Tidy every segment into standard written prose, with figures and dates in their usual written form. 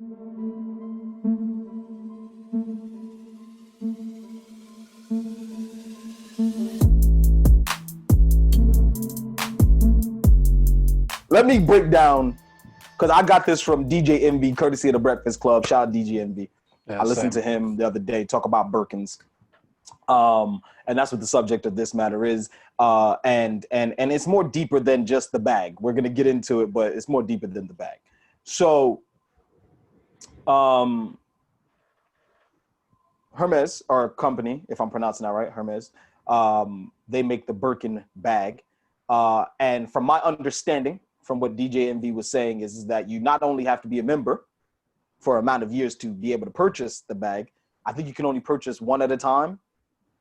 Let me break down, because I got this from DJ MB, courtesy of the Breakfast Club. Shout out DJ MB. Yeah, I listened to him the other day talk about Birkins. And that's what the subject of this matter is. And it's more deeper than just the bag. We're going to get into it, but it's more deeper than the bag. So Hermes, our company, if I'm pronouncing that right, Hermes, they make the Birkin bag. And from my understanding, from what DJ MV was saying, is that you not only have to be a member for an amount of years to be able to purchase the bag. I think you can only purchase one at a time.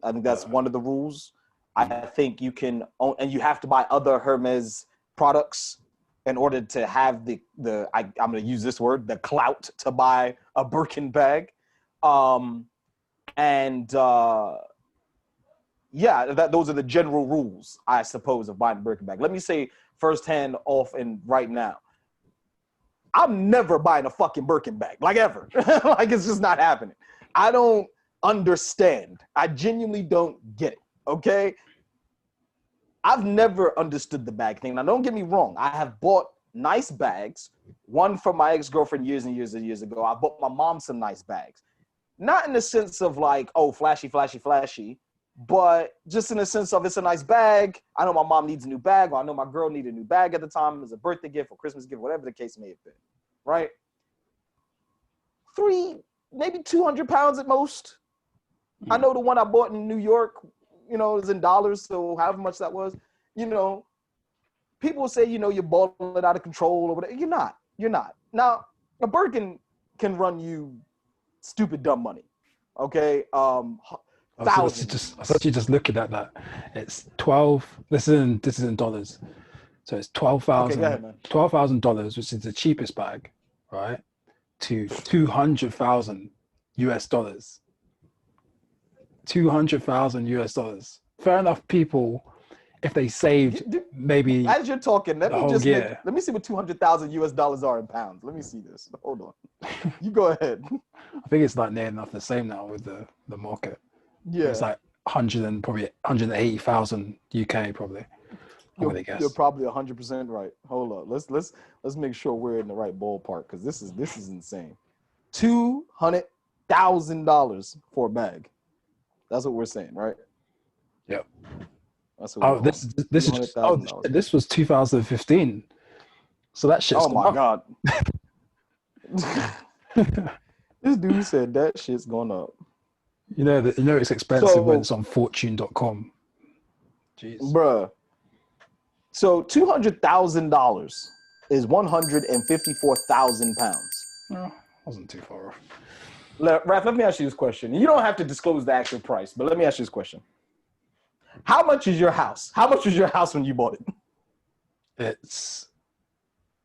I think that's one of the rules. I think you can own, and you have to buy other Hermes products in order to have I'm going to use this word, the clout to buy a Birkin bag. Those are the general rules, I suppose, of buying a Birkin bag. Let me say firsthand off and right now, I'm never buying a fucking Birkin bag, like ever. Like, it's just not happening. I don't understand. I genuinely don't get it, okay? I've never understood the bag thing. Now, don't get me wrong. I have bought nice bags. One for my ex-girlfriend years and years and years ago. I bought my mom some nice bags. Not in the sense of like, oh, flashy, flashy, flashy, but just in the sense of it's a nice bag. I know my mom needs a new bag, or I know my girl needed a new bag at the time as a birthday gift or Christmas gift, whatever the case may have been, right? Maybe 200 pounds at most. I know the one I bought in New York, is in dollars, so however much that was, people say, you're balling out of control or whatever. You're not. Now, a Birkin can run you stupid dumb money, okay? Thousands. I was actually just looking at that. It's 12. This is in dollars. So it's $12,000, which is the cheapest bag, right? To $200,000 US. $200,000 US. Fair enough, people, if they saved maybe as you're talking, let me see what $200,000 US are in pounds. Let me see this. Hold on. You go ahead. I think it's like near enough the same now with the market. Yeah, it's like 180,000 UK probably. You're probably 100% right. Hold on, let's make sure we're in the right ballpark, because this is insane. $200,000 for a bag. That's what we're saying, right? Yep. That's what this was 2015. So that shit's oh my god. This dude said that shit's going up. It's expensive when it's on fortune.com. Jeez. Bruh. So $200,000 is 154,000 pounds. No, wasn't too far off. Raph, let me ask you this question. You don't have to disclose the actual price, but let me ask you this question. How much is your house? How much was your house when you bought it? It's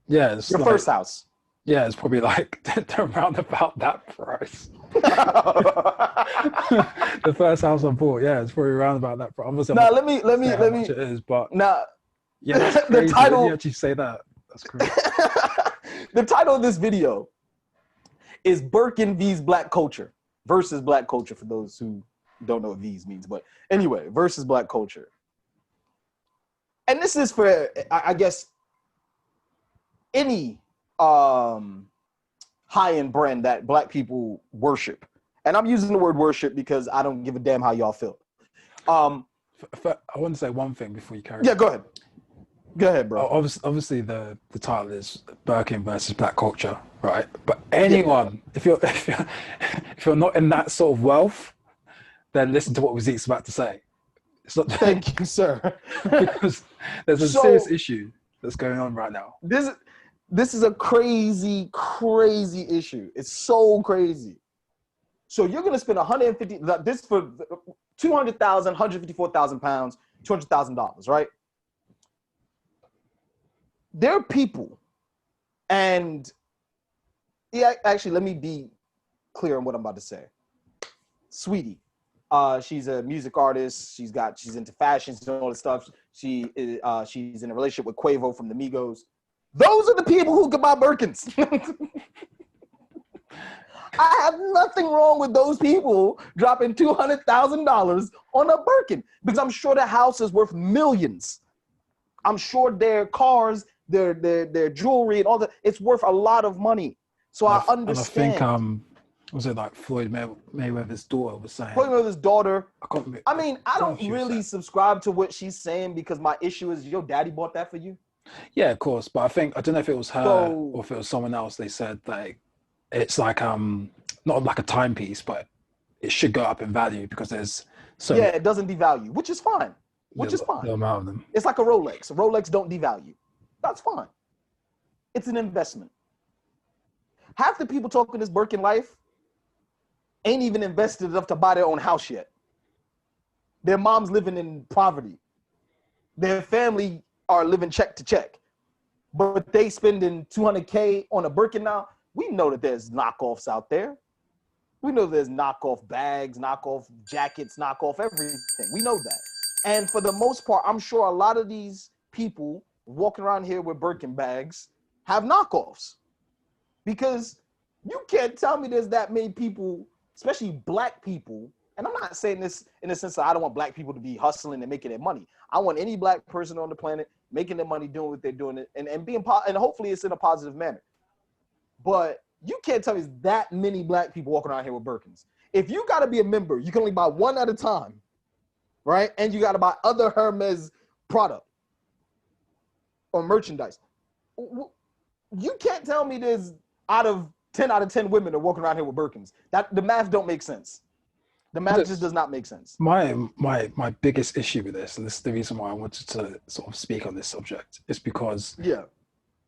your first house. Yeah, it's probably like around about that price. The first house I bought, it's probably around about that price. Now let me. It is, but now that's crazy. The title. When you actually say that, that's crazy. The title of this video is Birkin vs Black Culture versus Black Culture, for those who don't know what V's means, but anyway, versus Black Culture. And this is for, I guess, any high-end brand that Black people worship. And I'm using the word worship because I don't give a damn how y'all feel. I want to say one thing before you carry on. Yeah, go ahead. Go ahead, bro. Obviously, the title is Birkin versus Black Culture, right? But anyone, if you're not in that sort of wealth, then listen to what Wazeek's about to say. It's not. Thank you, sir. Because there's a serious issue that's going on right now. This is a crazy, crazy issue. It's so crazy. So you're gonna spend this for 200,000, 154,000 pounds, $200,000, right? There are people, and actually, let me be clear on what I'm about to say. Sweetie, she's a music artist. She's into fashion, she's all this stuff. She's in a relationship with Quavo from the Migos. Those are the people who can buy Birkins. I have nothing wrong with those people dropping $200,000 on a Birkin because I'm sure the house is worth millions. I'm sure their cars, their jewelry and all that, it's worth a lot of money. So I understand. And I think, was it like Floyd Mayweather's daughter was saying? Floyd Mayweather's daughter. I don't really subscribe to what she's saying because my issue is your daddy bought that for you. Yeah, of course. But I don't know if it was her or if it was someone else. They said that it's like not like a timepiece, but it should go up in value because there's it doesn't devalue, which is fine. The amount of them. It's like a Rolex. Rolex don't devalue. That's fine. It's an investment. Half the people talking this Birkin life ain't even invested enough to buy their own house yet. Their mom's living in poverty. Their family are living check to check. But they spending $200K on a Birkin now. We know that there's knockoffs out there. We know there's knockoff bags, knockoff jackets, knockoff everything. We know that. And for the most part, I'm sure a lot of these people walking around here with Birkin bags have knockoffs. Because you can't tell me there's that many people, especially black people, and I'm not saying this in the sense that I don't want black people to be hustling and making their money. I want any black person on the planet making their money, doing what they're doing, and being and hopefully it's in a positive manner. But you can't tell me there's that many black people walking around here with Birkins. If you got to be a member, you can only buy one at a time, right? And you got to buy other Hermes product or merchandise. You can't tell me there's 10 out of 10 women are walking around here with Birkins. That the math don't make sense. The math just does not make sense. My biggest issue with this, and this is the reason why I wanted to sort of speak on this subject, is because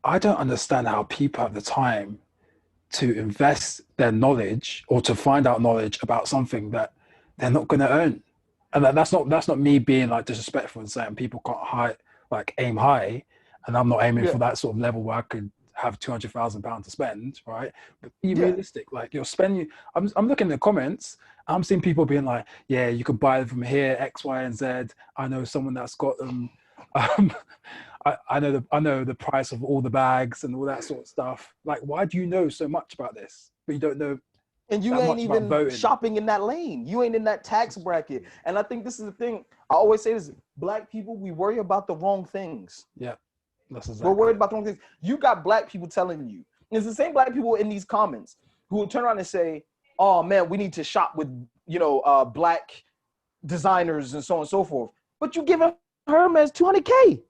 I don't understand how people have the time to invest their knowledge or to find out knowledge about something that they're not going to earn. And that's not me being like disrespectful and saying people can't aim high, and I'm not aiming for that sort of level where I could have £200,000 to spend, right? But be realistic. Like you're spending. I'm looking at the comments. I'm seeing people being like, "Yeah, you can buy them from here, X, Y, and Z. I know someone that's got them. I know the price of all the bags and all that sort of stuff. Like, why do you know so much about this, but you don't know?" And you ain't even shopping in that lane. You ain't in that tax bracket. And I think this is the thing. I always say this: black people, we worry about the wrong things. Yeah. That's exactly We're worried about the wrong things. You got black people telling you. It's the same black people in these comments who will turn around and say, "Oh man, we need to shop with black designers and so on and so forth." But you giving Hermes $200K.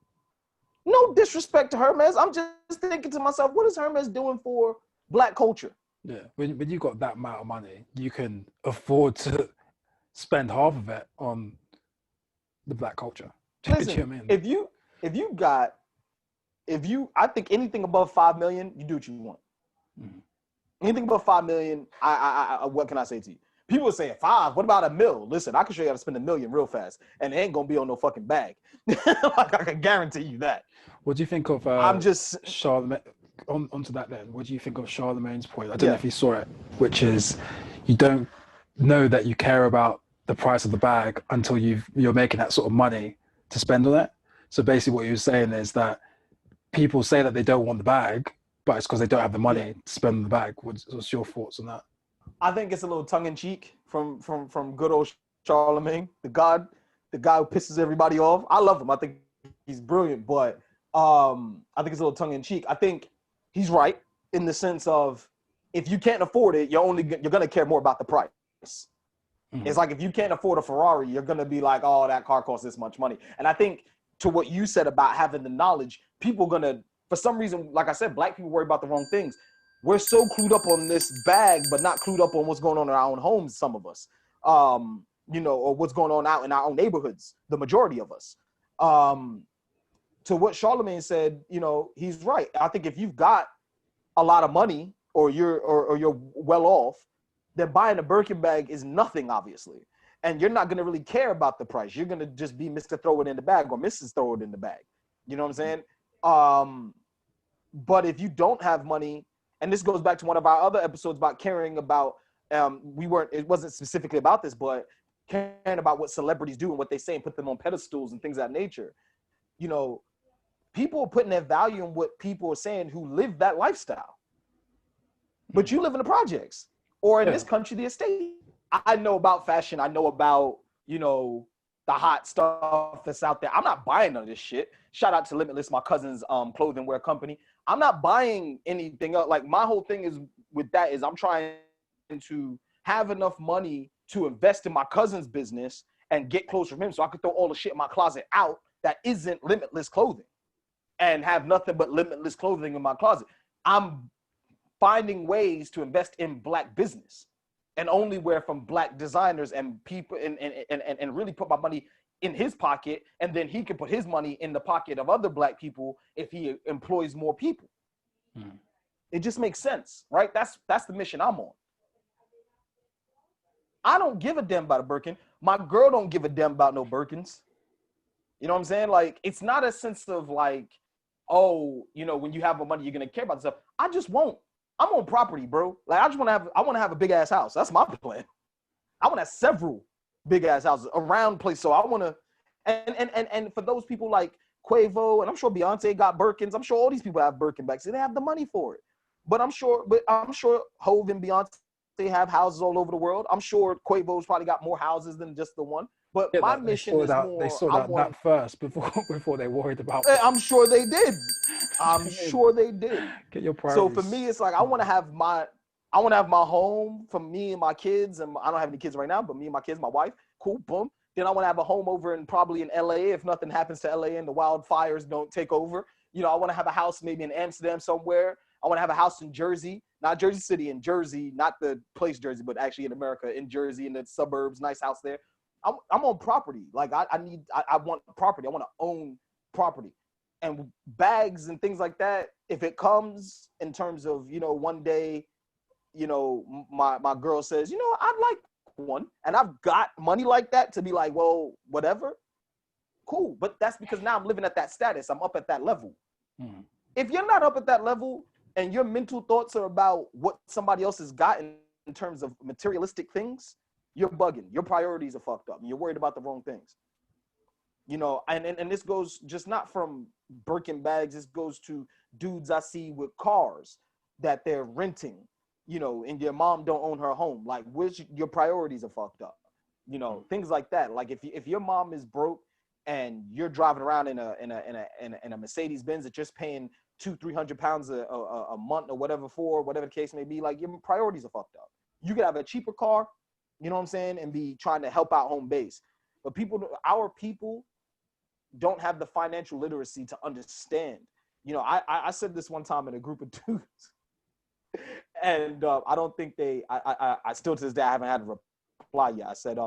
No disrespect to Hermes. I'm just thinking to myself, what is Hermes doing for black culture? Yeah, when you got that amount of money, you can afford to spend half of it on the black culture. Listen, you know what I mean? I think anything above 5 million, you do what you want. Mm-hmm. Anything above 5 million, I what can I say to you? People say 5. What about $1 million? Listen, I can show you how to spend $1 million real fast, and it ain't gonna be on no fucking bag. Like I can guarantee you that. What do you think of? I'm just Charlemagne. Onto that then. What do you think of Charlemagne's point? I don't know if you saw it, which is you don't know that you care about the price of the bag until you're making that sort of money to spend on it. So basically, what he was saying is that people say that they don't want the bag, but it's because they don't have the money to spend on the bag. What's your thoughts on that? I think it's a little tongue in cheek from good old Charlemagne, the guy who pisses everybody off. I love him. I think he's brilliant, but I think it's a little tongue in cheek. I think he's right in the sense of if you can't afford it, you're gonna care more about the price. Mm-hmm. It's like if you can't afford a Ferrari, you're gonna be like, oh, that car costs this much money. And I think to what you said about having the knowledge, people gonna, for some reason, like I said, black people worry about the wrong things. We're so clued up on this bag, but not clued up on what's going on in our own homes, some of us, or what's going on out in our own neighborhoods, the majority of us. To what Charlemagne said, he's right. I think if you've got a lot of money or you're well off, then buying a Birkin bag is nothing, obviously. And you're not going to really care about the price. You're going to just be Mr. Throw it in the bag or Mrs. Throw it in the bag. You know what I'm saying? But if you don't have money, and this goes back to one of our other episodes about caring about, it wasn't specifically about this, but caring about what celebrities do and what they say and put them on pedestals and things of that nature. People are putting their value in what people are saying who live that lifestyle. But you live in the projects. or in this country, the estate. I know about fashion. I know about, you know, the hot stuff that's out there. I'm not buying none of this shit. Shout out to Limitless, my cousin's clothing wear company. I'm not buying anything else. Like, my whole thing is with that is I'm trying to have enough money to invest in my cousin's business and get close from him so I could throw all the shit in my closet out that isn't Limitless clothing and have nothing but Limitless clothing in my closet. I'm finding ways to invest in Black business and only wear from Black designers and people, and really put my money in his pocket, and then he can put his money in the pocket of other Black people if he employs more people. It just makes sense, right? That's the mission I'm on. I don't give a damn about a Birkin. My girl don't give a damn about no Birkins. You know what I'm saying? Like, it's not a sense of like, oh, you know, when you have more money, you're gonna care about stuff. I just won't. I'm on property, bro. Like, I want to have a big ass house. That's my plan. I want to have several big ass houses around place. So I want to, and for those people like Quavo, and I'm sure Beyonce got Birkins. I'm sure all these people have Birkin bags. They have the money for it. But I'm sure Hove and Beyonce have houses all over the world. I'm sure Quavo's probably got more houses than just the one. But yeah, my mission is more. They saw that first before they worried about. I'm sure they did. I'm sure they did. Get your priorities. So for me, it's like I want to have my home for me and my kids, and I don't have any kids right now, but me and my kids, my wife, cool, boom. Then I want to have a home over in probably in LA if nothing happens to LA and the wildfires don't take over. You know, I want to have a house maybe in Amsterdam somewhere. I want to have a house in Jersey, not Jersey City, in Jersey, not the place Jersey, but actually in America, in Jersey, in the suburbs, nice house there. I'm on property. Like I want property. I want to own property. And bags and things like that, if it comes in terms of, you know, one day, you know, my girl says, you know, I'd like one, and I've got money like that to be like, well, whatever, cool. But that's because now I'm living at that status. I'm up at that level. If you're not up at that level and your mental thoughts are about what somebody else has gotten in terms of materialistic things, you're bugging. Your priorities are fucked up. And you're worried about the wrong things. You know, and this goes just not from Birkin bags. This goes to dudes I see with cars that they're renting, you know, and your mom don't own her home. Like, your priorities are fucked up. You know, things like that. Like if your mom is broke and you're driving around in a Mercedes Benz that you're just paying £200-300 a month or whatever the case may be, like, your priorities are fucked up. You could have a cheaper car, you know what I'm saying, and be trying to help out home base. But our people don't have the financial literacy to understand. You know, I said this one time in a group of dudes, and I don't think I still to this day I haven't had a reply yet. I said,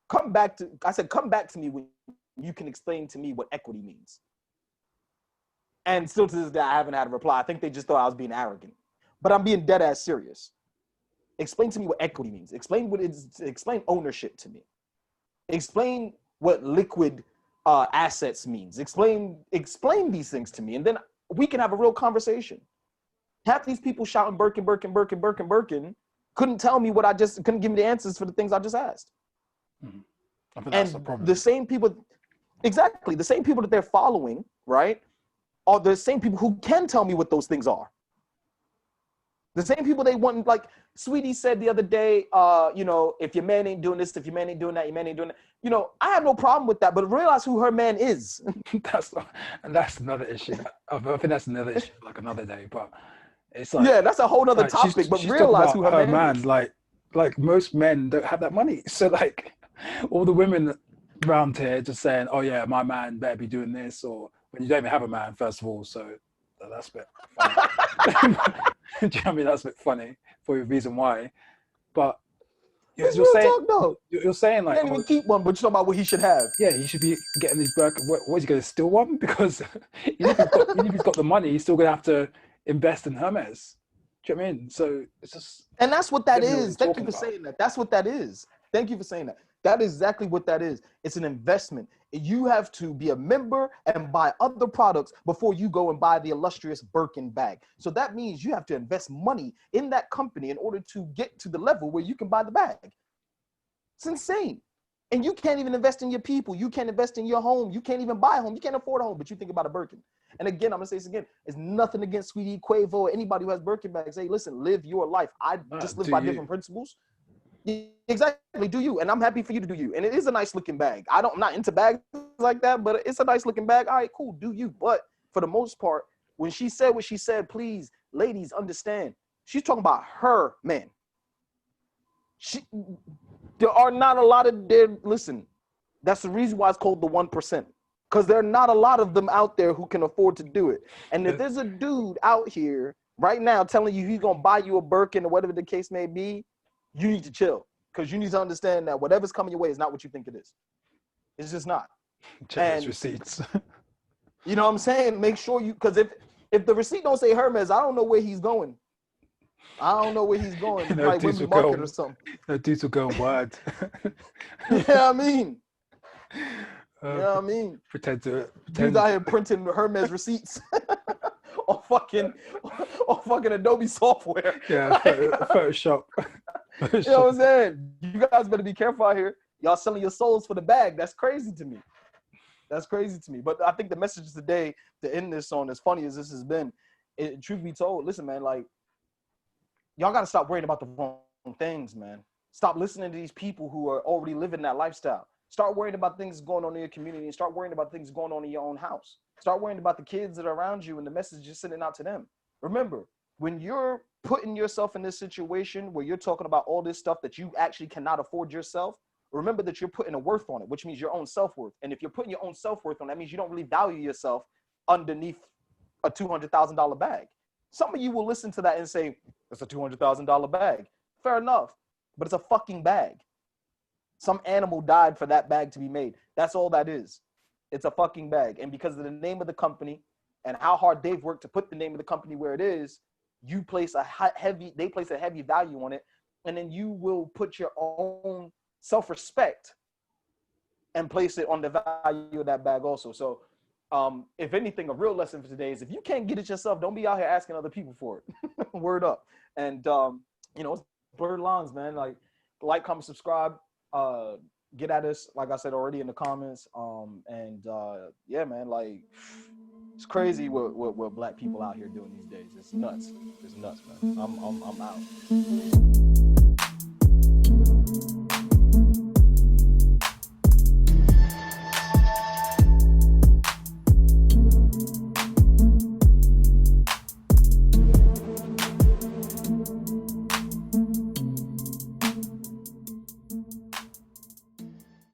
come back to me when you can explain to me what equity means. And still to this day I haven't had a reply. I think they just thought I was being arrogant, but I'm being dead ass serious. Explain to me what equity means. Explain ownership to me. Explain what liquid assets means. Explain these things to me, and then we can have a real conversation. Half these people shouting Birkin, Birkin, Birkin, Birkin, Birkin couldn't tell me couldn't give me the answers for the things I just asked. I think that's the problem. The same people that they're following, right, are the same people who can tell me what those things are. The same people they want, like Sweetie said the other day, you know, if your man ain't doing this, if your man ain't doing that, your man ain't doing that. You know, I have no problem with that, but realize who her man is. that's another issue. I think that's another issue, like another day. But it's like, yeah, that's a whole other topic. But realize who her man is. Like most men don't have that money. So like all the women around here just saying, oh yeah, my man better be doing this, or when you don't even have a man, first of all. So that's a bit funny. Do you know what I mean? That's a bit funny for the reason why. But you're saying like, he can't even keep one, but you're talking about what he should have. Yeah, he should be getting his Birkin. What is he going to steal one? Because even if he's got the money, he's still going to have to invest in Hermes. Do you know what I mean? So it's just. And that's what that is. Thank you for saying that. That's what that is. Thank you for saying that. That is exactly what that is. It's an investment. You have to be a member and buy other products before you go and buy the illustrious Birkin bag. So that means you have to invest money in that company in order to get to the level where you can buy the bag. It's insane. And you can't even invest in your people. You can't invest in your home. You can't even buy a home. You can't afford a home, but you think about a Birkin. And again, I'm gonna say this again. It's nothing against Sweetie, Quavo, or anybody who has Birkin bags. Hey, listen, live your life. I just live by different principles. Exactly, do you? And I'm happy for you to do you. And it is a nice looking bag. I'm not into bags like that, but it's a nice looking bag. All right, cool, do you. But for the most part, when she said what she said, please, ladies, understand. She's talking about her man. There are not a lot of listen, that's the reason why it's called the 1%. Because there are not a lot of them out there who can afford to do it. And if there's a dude out here right now telling you he's gonna buy you a Birkin or whatever the case may be, you need to chill. Because you need to understand that whatever's coming your way is not what you think it is. It's just not. Check his receipts. You know what I'm saying? Make sure you, because if the receipt don't say Hermes, I don't know where he's going. I don't know where he's going. No, like Wimby Market or something. No, dudes will go wide. You know what I mean? You know what I mean? Pretend. Dudes out here printing Hermes receipts on fucking Adobe software. Yeah, Photoshop. You know what I'm saying? You guys better be careful out here. Y'all selling your souls for the bag. That's crazy to me. That's crazy to me. But I think the message today to end this on, as funny as this has been, truth be told, listen, man, like, y'all got to stop worrying about the wrong things, man. Stop listening to these people who are already living that lifestyle. Start worrying about things going on in your community and start worrying about things going on in your own house. Start worrying about the kids that are around you and the message you're sending out to them. Remember, when you're putting yourself in this situation where you're talking about all this stuff that you actually cannot afford yourself, remember that you're putting a worth on it, which means your own self-worth. And if you're putting your own self-worth on, that means you don't really value yourself underneath a $200,000 bag. Some of you will listen to that and say, it's a $200,000 bag. Fair enough, but it's a fucking bag. Some animal died for that bag to be made. That's all that is. It's a fucking bag. And because of the name of the company and how hard they've worked to put the name of the company where it is, they place a heavy value on it. And then you will put your own self-respect and place it on the value of that bag also. So if anything, a real lesson for today is if you can't get it yourself, don't be out here asking other people for it. Word up. And, it's blurred lines, man. Like, comment, subscribe. Get at us, like I said already, in the comments. Yeah, man, like, it's crazy what black people out here doing these days. It's nuts. It's nuts, man. I'm out.